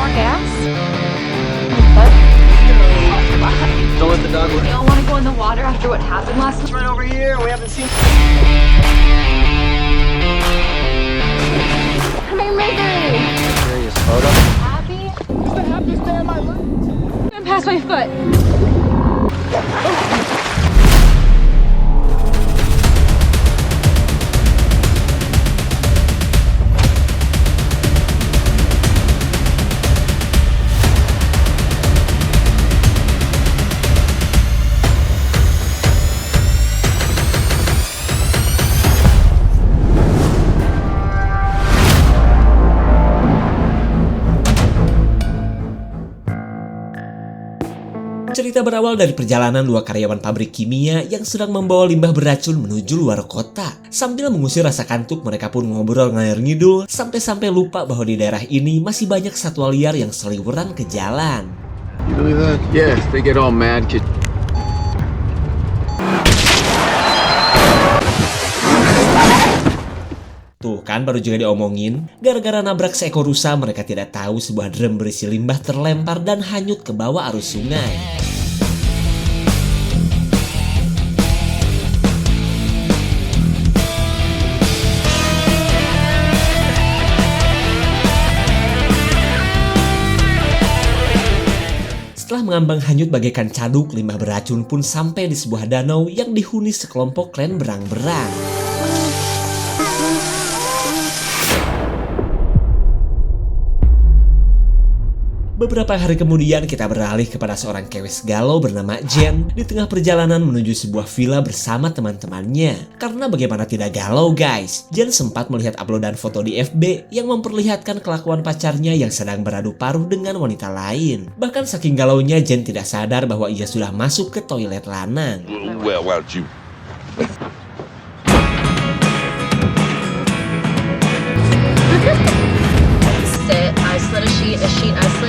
more gas? What? Don't let the dog You don't want to go in the water after what happened last night? right over here. We haven't seen. Come here, Mercury! Serious photo. Happy? It's the happiest day of my life. I'm past my foot. Cerita berawal dari perjalanan dua karyawan pabrik kimia yang sedang membawa limbah beracun menuju luar kota. Sambil mengusir rasa kantuk, mereka pun ngobrol ngalir ngidul sampai-sampai lupa bahwa di daerah ini masih banyak satwa liar yang seliweran ke jalan. You believe that? Yeah, they get all mad. Tuh kan baru juga diomongin, gara-gara nabrak seekor rusa mereka tidak tahu sebuah drum berisi limbah terlempar dan hanyut ke bawah arus sungai. Setelah mengambang hanyut bagaikan caduk, limbah beracun pun sampai di sebuah danau yang dihuni sekelompok klan berang-berang. Beberapa hari kemudian kita beralih kepada seorang kewes galau bernama Jen di tengah perjalanan menuju sebuah villa bersama teman-temannya. Karena bagaimana tidak galau guys, Jen sempat melihat uploadan foto di FB yang memperlihatkan kelakuan pacarnya yang sedang beradu paruh dengan wanita lain. Bahkan saking galaunya Jen tidak sadar bahwa ia sudah masuk ke toilet lanang. Well, why don't you?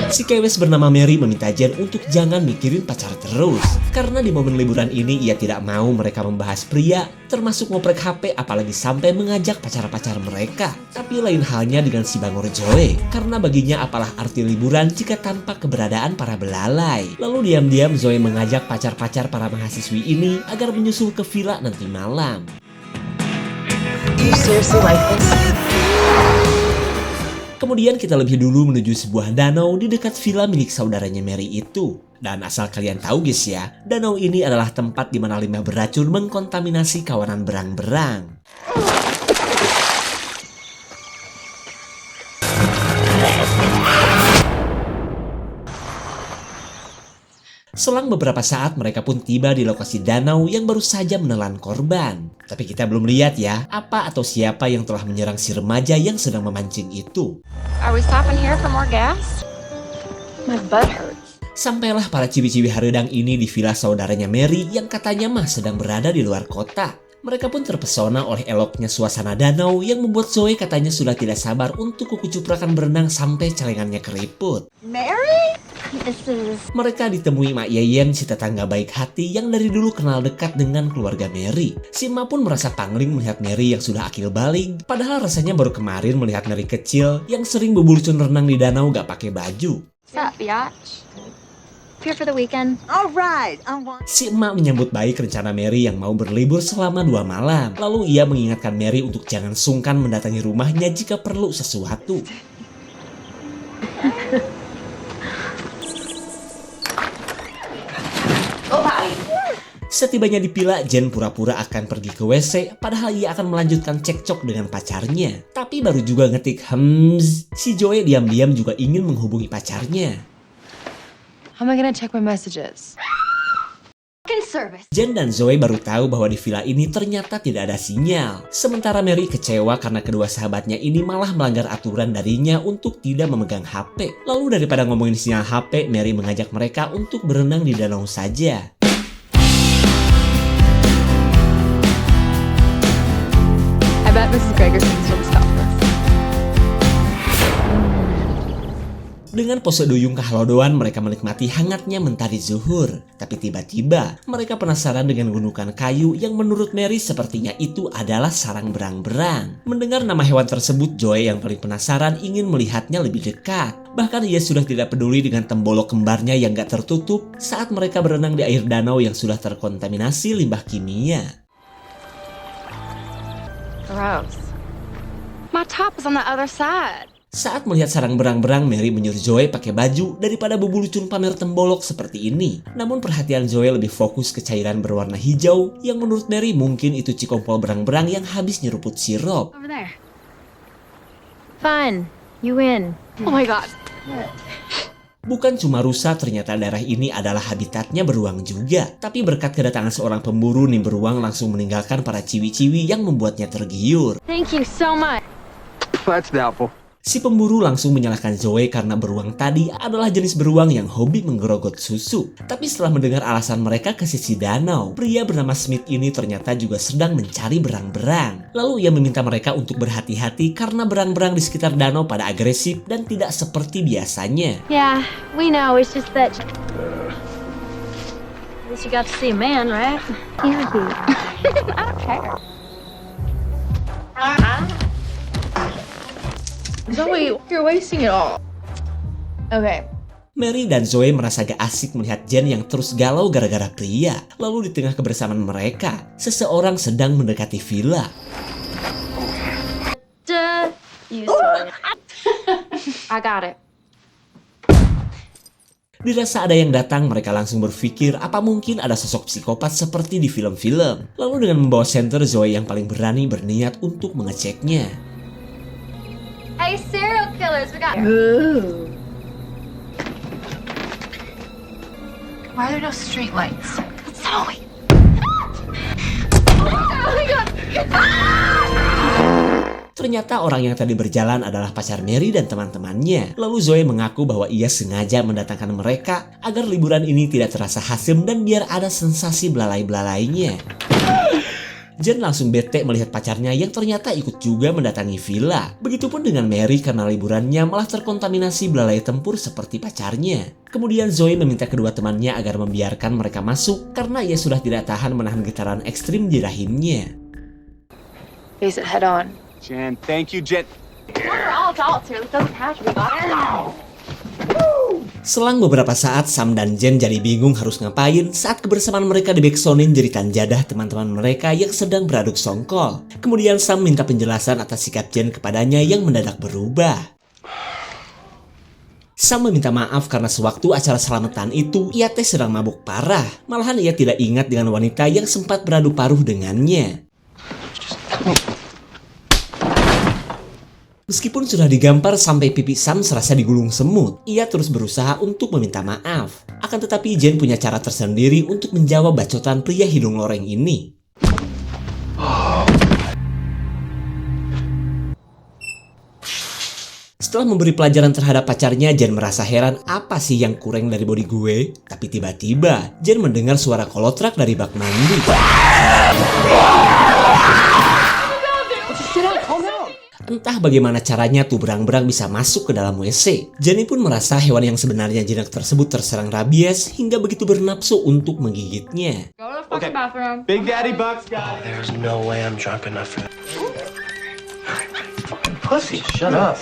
Si kewes bernama Mary meminta Jen untuk jangan mikirin pacar terus. Karena di momen liburan ini ia tidak mau mereka membahas pria, termasuk ngoprek HP apalagi sampai mengajak pacar-pacar mereka. Tapi lain halnya dengan si Bangor Joe. Karena baginya apalah arti liburan jika tanpa keberadaan para belalai. Lalu diam-diam Zoe mengajak pacar-pacar para mahasiswi ini agar menyusul ke villa nanti malam. You seriously like this? Kemudian kita lebih dulu menuju sebuah danau di dekat villa milik saudaranya Mary itu. Dan asal kalian tahu guys ya, danau ini adalah tempat di mana limbah beracun mengkontaminasi kawanan berang-berang. Selang beberapa saat mereka pun tiba di lokasi danau yang baru saja menelan korban. Tapi kita belum lihat ya, apa atau siapa yang telah menyerang si remaja yang sedang memancing itu. Are we stopping here for more gas? My butt hurts. Sampailah para cibi-cibi haredang ini di villa saudaranya Mary yang katanya mah sedang berada di luar kota. Mereka pun terpesona oleh eloknya suasana danau yang membuat Zoe katanya sudah tidak sabar untuk kukucuprakan berenang sampai celengannya keriput. Mary? Mereka ditemui Mak Yeyen, si tetangga baik hati yang dari dulu kenal dekat dengan keluarga Mary. Si Mak pun merasa pangling melihat Mary yang sudah akil balik. Padahal rasanya baru kemarin melihat Mary kecil yang sering bebulicun renang di danau gak pakai baju. What's up, biatch? Here for the weekend? Alright, Si emak menyambut baik rencana Mary yang mau berlibur selama 2 malam. Lalu ia mengingatkan Mary untuk jangan sungkan mendatangi rumahnya jika perlu sesuatu. Setibanya di villa, Jen pura-pura akan pergi ke WC, padahal ia akan melanjutkan cekcok dengan pacarnya. Tapi baru juga ngetik si Joe diam-diam juga ingin menghubungi pacarnya. How am I gonna check my messages? Jen dan Zoe baru tahu bahwa di villa ini ternyata tidak ada sinyal. Sementara Mary kecewa karena kedua sahabatnya ini malah melanggar aturan darinya untuk tidak memegang HP. Lalu daripada ngomongin sinyal HP, Mary mengajak mereka untuk berenang di danau saja. I bet Mrs. Gregerson will stop us. Dengan pose duyung kehalodoan, mereka menikmati hangatnya mentari zuhur. Tapi tiba-tiba, mereka penasaran dengan gundukan kayu yang menurut Mary sepertinya itu adalah sarang berang-berang. Mendengar nama hewan tersebut, Joey yang paling penasaran ingin melihatnya lebih dekat. Bahkan ia sudah tidak peduli dengan tembolok kembarnya yang gak tertutup saat mereka berenang di air danau yang sudah terkontaminasi limbah kimia. Gross. My top is on the other side. Saat melihat sarang berang-berang, Mary menyuruh Joey pakai baju daripada bebulucun pamer tembolok seperti ini. Namun perhatian Joey lebih fokus ke cairan berwarna hijau yang menurut Mary mungkin itu cikompol berang-berang yang habis nyeruput sirup. Over there. Fun. You win. Oh my god. Bukan cuma rusa, ternyata daerah ini adalah habitatnya beruang juga. Tapi berkat kedatangan seorang pemburu, nih beruang langsung meninggalkan para ciwi-ciwi yang membuatnya tergiur. Thank you so much. That's doubtful. Si pemburu langsung menyalahkan Zoe karena beruang tadi adalah jenis beruang yang hobi menggerogot susu. Tapi setelah mendengar alasan mereka ke sisi danau, pria bernama Smith ini ternyata juga sedang mencari berang-berang. Lalu ia meminta mereka untuk berhati-hati karena berang-berang di sekitar danau pada agresif dan tidak seperti biasanya. Yeah, we know. It's just that. At least you got to see a man, right? Yeah, I don't care. Zoe, you're wasting it all. Okay. Mary dan Zoe merasa gak asik melihat Jen yang terus galau gara-gara pria. Lalu di tengah kebersamaan mereka, seseorang sedang mendekati villa. I got it. Dirasa ada yang datang, mereka langsung berpikir apa mungkin ada sosok psikopat seperti di film-film. Lalu dengan membawa senter, Zoe yang paling berani berniat untuk mengeceknya. Hey, serial killers, we got. Ooh. Why are there no street lights? Zoe. Oh my god. Ternyata orang yang tadi berjalan adalah pacar Mary dan teman-temannya. Lalu Zoe mengaku bahwa ia sengaja mendatangkan mereka agar liburan ini tidak terasa asem dan biar ada sensasi belalai-belalainya. Jen langsung bete melihat pacarnya yang ternyata ikut juga mendatangi villa. Begitupun dengan Mary karena liburannya malah terkontaminasi belalai tempur seperti pacarnya. Kemudian Zoe meminta kedua temannya agar membiarkan mereka masuk karena ia sudah tidak tahan menahan getaran ekstrim di rahimnya. Face it head on. Jen, thank you, Jen. We're all adults here. This doesn't have to be got. Selang beberapa saat, Sam dan Jen jadi bingung harus ngapain saat kebersamaan mereka dibeksonin jeritan jadah teman-teman mereka yang sedang beraduk songkol. Kemudian Sam minta penjelasan atas sikap Jen kepadanya yang mendadak berubah. Sam meminta maaf karena sewaktu acara selamatan itu, ia teh sedang mabuk parah. Malahan ia tidak ingat dengan wanita yang sempat beradu paruh dengannya. Meskipun sudah digampar sampai pipi Sam serasa digulung semut, ia terus berusaha untuk meminta maaf. Akan tetapi Jen punya cara tersendiri untuk menjawab bacotan pria hidung loreng ini. Setelah memberi pelajaran terhadap pacarnya, Jen merasa heran apa sih yang kurang dari body gue. Tapi tiba-tiba Jen mendengar suara kolotrak dari bak mandi. Entah bagaimana caranya tuh berang-berang bisa masuk ke dalam WC. Jenny pun merasa hewan yang sebenarnya jinak tersebut terserang rabies hingga begitu bernafsu untuk menggigitnya. Go to the fucking bathroom. Big Daddy Bucks got it. There's no way I'm drunk enough for that. Pussy, shut up.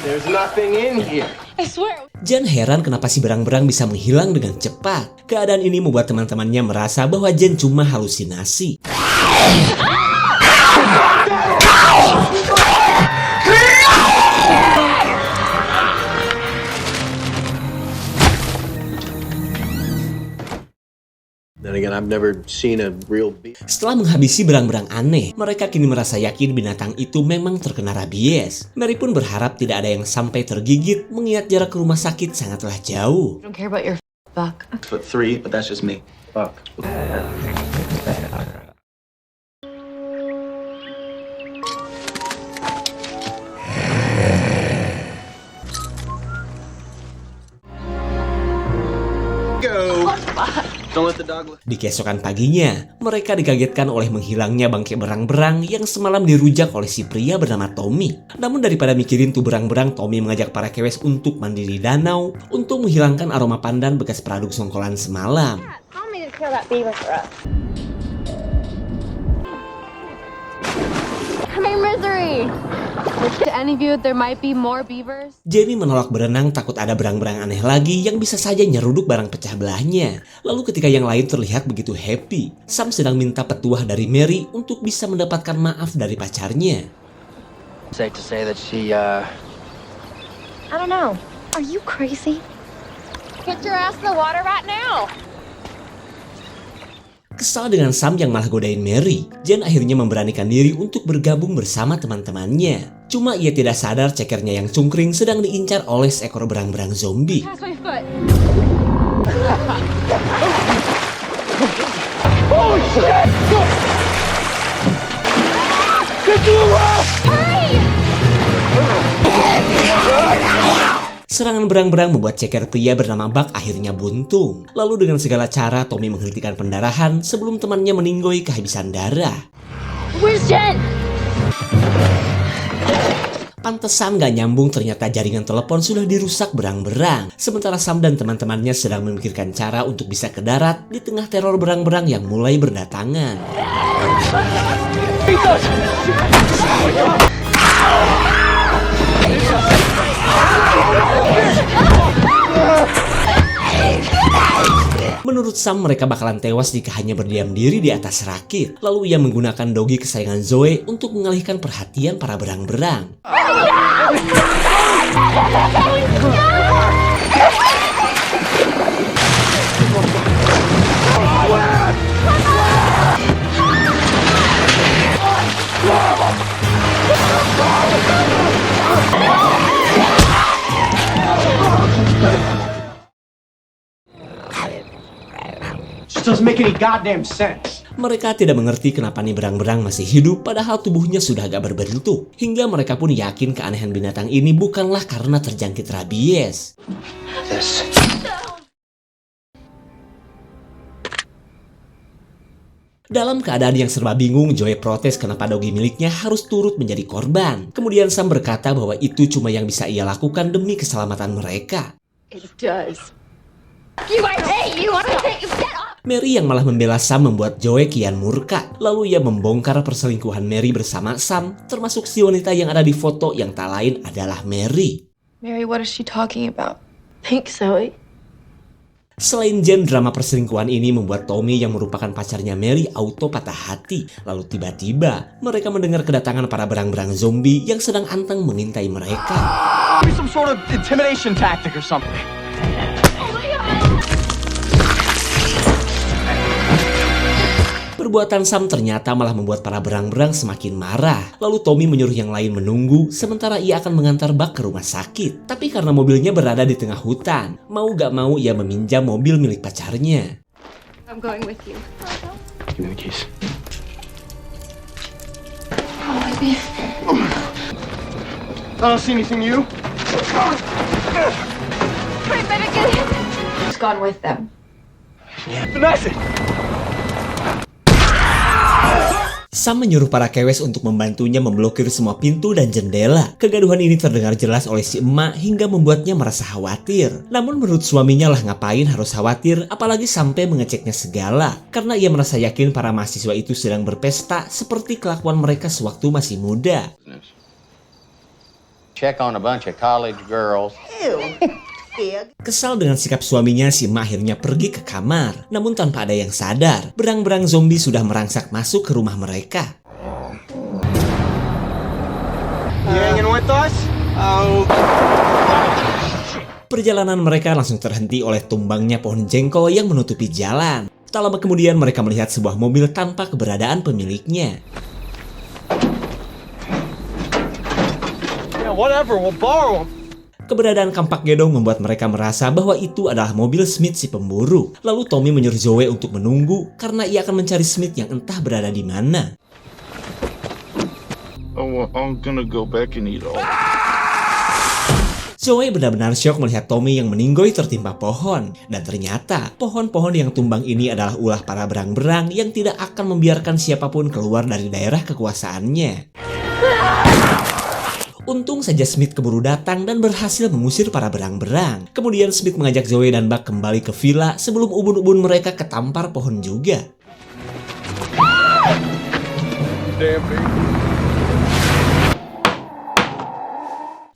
There's nothing in here. I swear. Jen heran kenapa si berang-berang bisa menghilang dengan cepat. Keadaan ini membuat teman-temannya merasa bahwa Jen cuma halusinasi. Then again, I've never seen a real beast. Setelah menghabisi berang-berang aneh, mereka kini merasa yakin binatang itu memang terkena rabies. Mary pun berharap tidak ada yang sampai tergigit mengingat jarak ke rumah sakit sangatlah jauh. I don't care about your fuck. But 3, but that's just me. Fuck. Don't let the dog look. Di keesokan paginya, mereka dikagetkan oleh menghilangnya bangkai berang-berang yang semalam dirujak oleh si pria bernama Tommy. Namun daripada mikirin tuh berang-berang, Tommy mengajak para kewes untuk mandi di danau untuk menghilangkan aroma pandan bekas peraduk songkolan semalam. Tell me to kill that beaver for us. Come here, Misery. To any of you, there might be more beavers. Jenny menolak berenang takut ada berang-berang aneh lagi yang bisa saja nyeruduk barang pecah belahnya. Lalu ketika yang lain terlihat begitu happy, Sam sedang minta petuah dari Mary untuk bisa mendapatkan maaf dari pacarnya. Safe to say that she, I don't know. Are you crazy? Get your ass in the water right now. Kesal dengan Sam yang malah godain Mary, Jen akhirnya memberanikan diri untuk bergabung bersama teman-temannya. Cuma ia tidak sadar cekernya yang cungkring sedang diincar oleh seekor berang-berang zombie. Pass my foot. Serangan berang-berang membuat ceker pria bernama Buck akhirnya buntung. Lalu dengan segala cara Tommy menghentikan pendarahan sebelum temannya meninggoy kehabisan darah. Where's Jen? Pantesan gak nyambung, ternyata jaringan telepon sudah dirusak berang-berang. Sementara Sam dan teman-temannya sedang memikirkan cara untuk bisa ke darat di tengah teror berang-berang yang mulai berdatangan. Menurut Sam, mereka bakalan tewas jika hanya berdiam diri di atas rakit. Lalu ia menggunakan dogi kesayangan Zoe untuk mengalihkan perhatian para berang-berang. Just doesn't make any goddamn sense. Mereka tidak mengerti kenapa nih berang-berang masih hidup padahal tubuhnya sudah agak berbentuk. Hingga mereka pun yakin keanehan binatang ini bukanlah karena terjangkit rabies. This. Dalam keadaan yang serba bingung, Joey protes kenapa dogi miliknya harus turut menjadi korban. Kemudian Sam berkata bahwa itu cuma yang bisa ia lakukan demi keselamatan mereka. It does. You guys, hey, you want to take your get off? Mary yang malah membela Sam membuat Joey kian murka. Lalu ia membongkar perselingkuhan Mary bersama Sam, termasuk si wanita yang ada di foto yang tak lain adalah Mary. Mary, what is she talking about? Thanks, Zoe. Selain Jen, drama perselingkuhan ini membuat Tommy yang merupakan pacarnya Mary auto patah hati. Lalu tiba-tiba mereka mendengar kedatangan para berang-berang zombie yang sedang anteng mengintai mereka. Maybe some sort of intimidation tactic or something. Perbuatan Sam ternyata malah membuat para berang-berang semakin marah. Lalu Tommy menyuruh yang lain menunggu, sementara ia akan mengantar Buck ke rumah sakit. Tapi karena mobilnya berada di tengah hutan, mau gak mau ia meminjam mobil milik pacarnya. I'm going with you. Give me the keys. I don't see anything, you? Wait, better get in. She's gone with them. Vanessa! Sam menyuruh para kewes untuk membantunya memblokir semua pintu dan jendela. Kegaduhan ini terdengar jelas oleh si emak hingga membuatnya merasa khawatir. Namun menurut suaminya lah ngapain harus khawatir, apalagi sampai mengeceknya segala. Karena ia merasa yakin para mahasiswa itu sedang berpesta seperti kelakuan mereka sewaktu masih muda. Check on a bunch of college girls. Kesal dengan sikap suaminya, si emak akhirnya pergi ke kamar. Namun tanpa ada yang sadar, berang-berang zombie sudah merangsak masuk ke rumah mereka. You hanging with us? Perjalanan mereka langsung terhenti oleh tumbangnya pohon jengkol yang menutupi jalan. Tak lama kemudian mereka melihat sebuah mobil tanpa keberadaan pemiliknya. Yeah, whatever, we'll borrow them. Keberadaan kampak gedong membuat mereka merasa bahwa itu adalah mobil Smith si pemburu. Lalu Tommy menyuruh Zoe untuk menunggu karena ia akan mencari Smith yang entah berada di mana. Oh, well, I'm gonna go back and eat all. Zoe benar-benar syok melihat Tommy yang meninggoy tertimpa pohon. Dan ternyata, pohon-pohon yang tumbang ini adalah ulah para berang-berang yang tidak akan membiarkan siapapun keluar dari daerah kekuasaannya. Untung saja Smith keburu datang dan berhasil mengusir para berang-berang. Kemudian Smith mengajak Zoe dan Buck kembali ke villa sebelum ubun-ubun mereka ketampar pohon juga.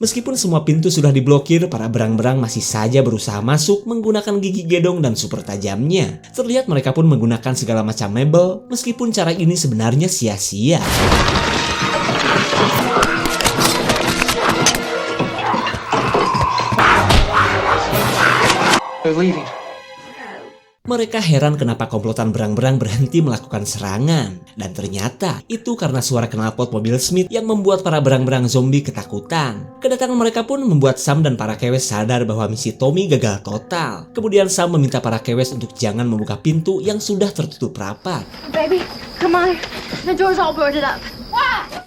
Meskipun semua pintu sudah diblokir, para berang-berang masih saja berusaha masuk menggunakan gigi gedong dan super tajamnya. Terlihat mereka pun menggunakan segala macam mebel, meskipun cara ini sebenarnya sia-sia. They're leaving. Mereka heran kenapa komplotan berang-berang berhenti melakukan serangan. Dan ternyata itu karena suara knalpot mobil Smith yang membuat para berang-berang zombie ketakutan. Kedatangan mereka pun membuat Sam dan para kewes sadar bahwa misi Tommy gagal total. Kemudian Sam meminta para kewes untuk jangan membuka pintu yang sudah tertutup rapat. Baby, come on. The door's all boarded up.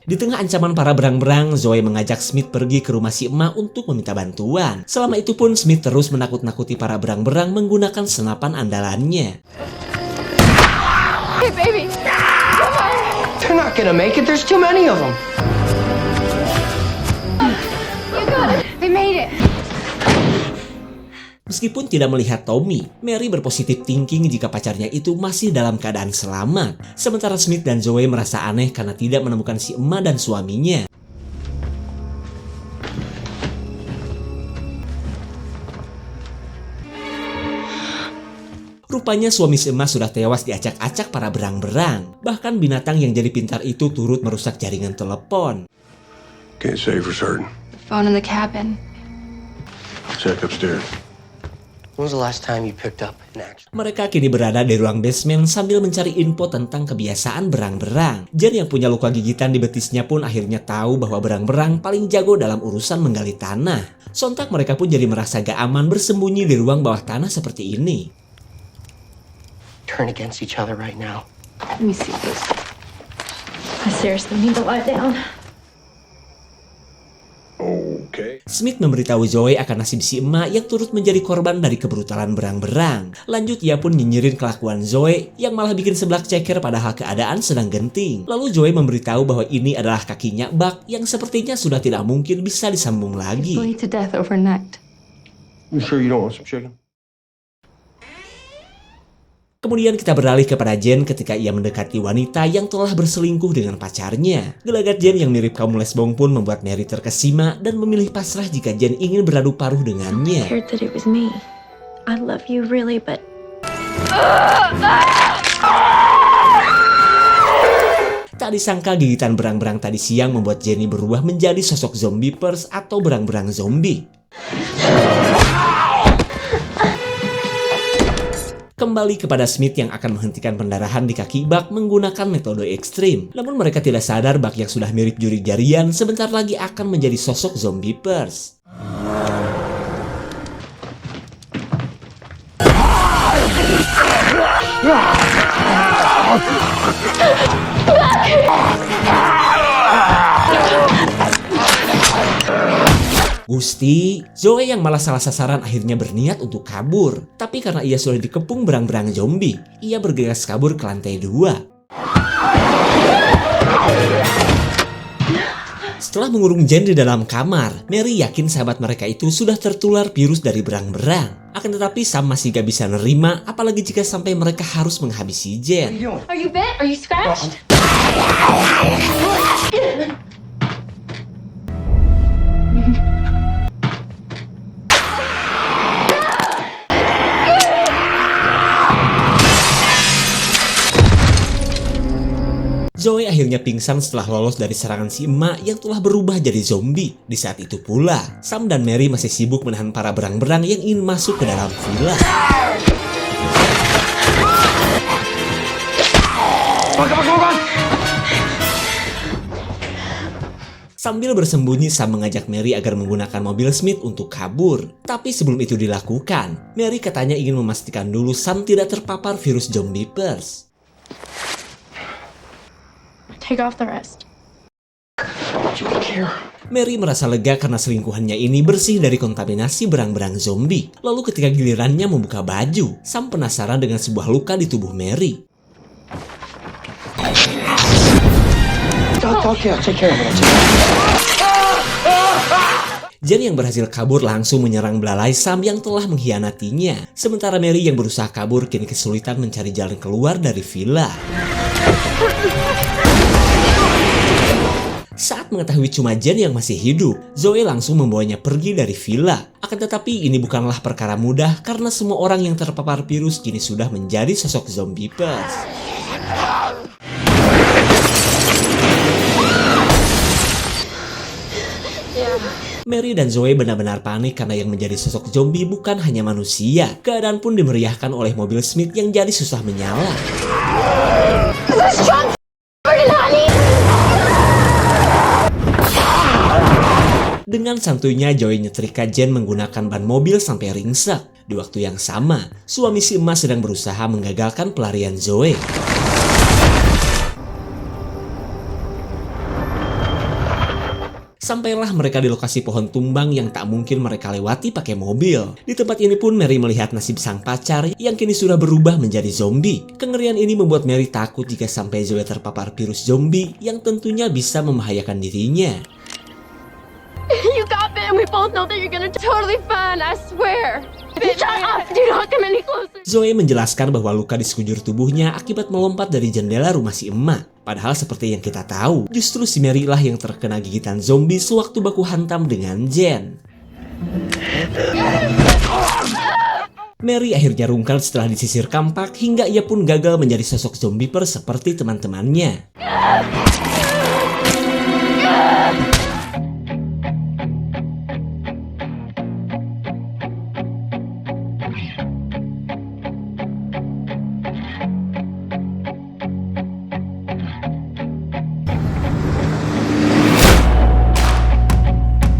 Di tengah ancaman para berang-berang, Zoe mengajak Smith pergi ke rumah si emak untuk meminta bantuan. Selama itu pun Smith terus menakut-nakuti para berang-berang menggunakan senapan andalannya. Hey, baby. They're not gonna make it. There's too many of them. You got it. They made it. Meskipun tidak melihat Tommy, Mary berpositif thinking jika pacarnya itu masih dalam keadaan selamat. Sementara Smith dan Zoe merasa aneh karena tidak menemukan si emak dan suaminya. Rupanya suami si emak sudah tewas diacak-acak para berang-berang. Bahkan binatang yang jadi pintar itu turut merusak jaringan telepon. Can't say for certain. Phone in the cabin. Check upstairs. When was the last time you picked up an action? Mereka kini berada di ruang basement sambil mencari info tentang kebiasaan berang-berang. Jen yang punya luka gigitan di betisnya pun akhirnya tahu bahwa berang-berang paling jago dalam urusan menggali tanah. Sontak mereka pun jadi merasa gak aman bersembunyi di ruang bawah tanah seperti ini. Turn against each other right now. Let me see this. I seriously need to lie down. Okay. Smith memberitahu Zoe akan nasib si emak yang turut menjadi korban dari kebrutalan berang-berang. Lanjut ia pun nyinyirin kelakuan Zoe yang malah bikin sebelah ceker padahal keadaan sedang genting. Lalu Zoe memberitahu bahwa ini adalah kakinya Buck yang sepertinya sudah tidak mungkin bisa disambung lagi. Bleed to death overnight. You sure you don't want some chicken? Kemudian kita beralih kepada Jen ketika ia mendekati wanita yang telah berselingkuh dengan pacarnya. Gelagat Jen yang mirip kaum lesbong pun membuat Mary terkesima dan memilih pasrah jika Jen ingin beradu paruh dengannya. Scared that it was me. I love you really, but Tak disangka gigitan berang-berang tadi siang membuat Jenny berubah menjadi sosok zombie-pers atau berang-berang zombie. Kembali kepada Smith yang akan menghentikan pendarahan di kaki Buck menggunakan metode ekstrim. Namun mereka tidak sadar Buck yang sudah mirip juri jarian sebentar lagi akan menjadi sosok zombie pers. Gusti, Zoe yang malah salah sasaran akhirnya berniat untuk kabur. Tapi karena ia sudah dikepung berang-berang zombie, ia bergegas kabur ke lantai 2. Setelah mengurung Jen di dalam kamar, Mary yakin sahabat mereka itu sudah tertular virus dari berang-berang. Akan tetapi Sam masih gak bisa nerima, apalagi jika sampai mereka harus menghabisi Jen. are you bent? Are you scratched? Zoe akhirnya pingsan setelah lolos dari serangan si emak yang telah berubah jadi zombie. Di saat itu pula, Sam dan Mary masih sibuk menahan para berang-berang yang ingin masuk ke dalam villa. Sambil bersembunyi, Sam mengajak Mary agar menggunakan mobil Smith untuk kabur. Tapi sebelum itu dilakukan, Mary katanya ingin memastikan dulu Sam tidak terpapar virus zombie pers. Take off the rest. You don't care. Mary merasa lega karena selingkuhannya ini bersih dari kontaminasi berang-berang zombie. Lalu ketika gilirannya membuka baju, Sam penasaran dengan sebuah luka di tubuh Mary. Okay, I'll take care of it. Jen yang berhasil kabur langsung menyerang belalai Sam yang telah mengkhianatinya. Sementara Mary yang berusaha kabur kini kesulitan mencari jalan keluar dari villa. Saat mengetahui cuma Jen yang masih hidup, Zoe langsung membawanya pergi dari villa. Akan tetapi ini bukanlah perkara mudah karena semua orang yang terpapar virus kini sudah menjadi sosok zombiepers. Mary dan Zoe benar-benar panik karena yang menjadi sosok zombie bukan hanya manusia. Keadaan pun dimeriahkan oleh mobil Smith yang jadi susah menyala. Dengan santuinya Joey nyetrika Jen menggunakan ban mobil sampai ringsek. Di waktu yang sama, suami si emas sedang berusaha menggagalkan pelarian Zoe. Sampailah mereka di lokasi pohon tumbang yang tak mungkin mereka lewati pakai mobil. Di tempat ini pun Mary melihat nasib sang pacar yang kini sudah berubah menjadi zombie. Kengerian ini membuat Mary takut jika sampai Zoe terpapar virus zombie yang tentunya bisa membahayakan dirinya. You got bit and we both know that you're gonna totally fine, I swear. Shut up! Do not come any closer. Zoe menjelaskan bahwa luka di sekujur tubuhnya akibat melompat dari jendela rumah si emak. Padahal seperti yang kita tahu, justru si Mary lah yang terkena gigitan zombie sewaktu baku hantam dengan Jen. Mary akhirnya rungkal setelah disisir kampak hingga ia pun gagal menjadi sosok zombieper seperti teman-temannya.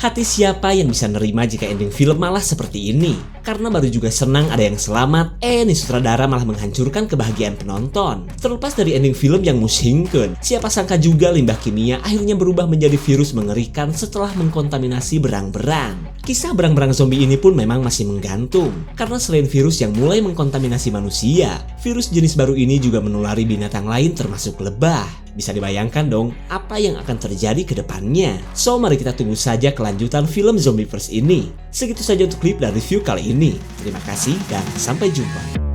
Hati siapa yang bisa nerima jika ending film malah seperti ini? Karena baru juga senang ada yang selamat, nih sutradara malah menghancurkan kebahagiaan penonton. Terlepas dari ending film yang mushingkeun, siapa sangka juga limbah kimia akhirnya berubah menjadi virus mengerikan setelah mengkontaminasi berang-berang. Kisah berang-berang zombie ini pun memang masih menggantung. Karena selain virus yang mulai mengkontaminasi manusia, virus jenis baru ini juga menulari binatang lain termasuk lebah. Bisa dibayangkan dong apa yang akan terjadi ke depannya. So mari kita tunggu saja kelanjutan film Zombieverse ini. Segitu saja untuk klip dan review kali ini. Terima kasih dan sampai jumpa.